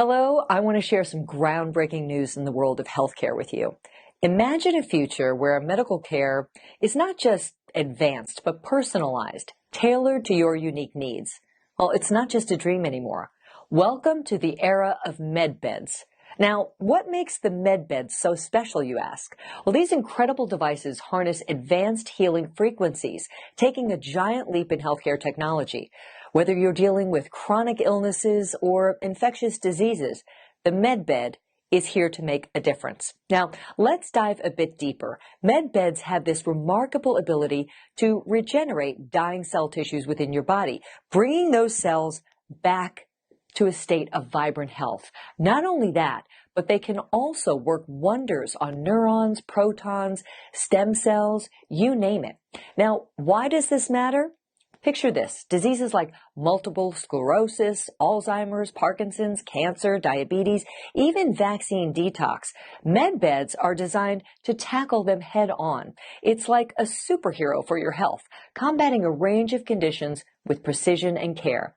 Hello, I want to share some groundbreaking news in the world of healthcare with you. Imagine a future where medical care is not just advanced, but personalized, tailored to your unique needs. Well, it's not just a dream anymore. Welcome to the era of med beds. Now, what makes the med beds so special, you ask? Well, these incredible devices harness advanced healing frequencies, taking a giant leap in healthcare technology. Whether you're dealing with chronic illnesses or infectious diseases, the med bed is here to make a difference. Now, let's dive a bit deeper. Med beds have this remarkable ability to regenerate dying cell tissues within your body, bringing those cells back to a state of vibrant health. Not only that, but they can also work wonders on neurons, protons, stem cells, you name it. Now, why does this matter? Picture this: diseases like multiple sclerosis, Alzheimer's, Parkinson's, cancer, diabetes, even vaccine detox. Med beds are designed to tackle them head on. It's like a superhero for your health, combating a range of conditions with precision and care.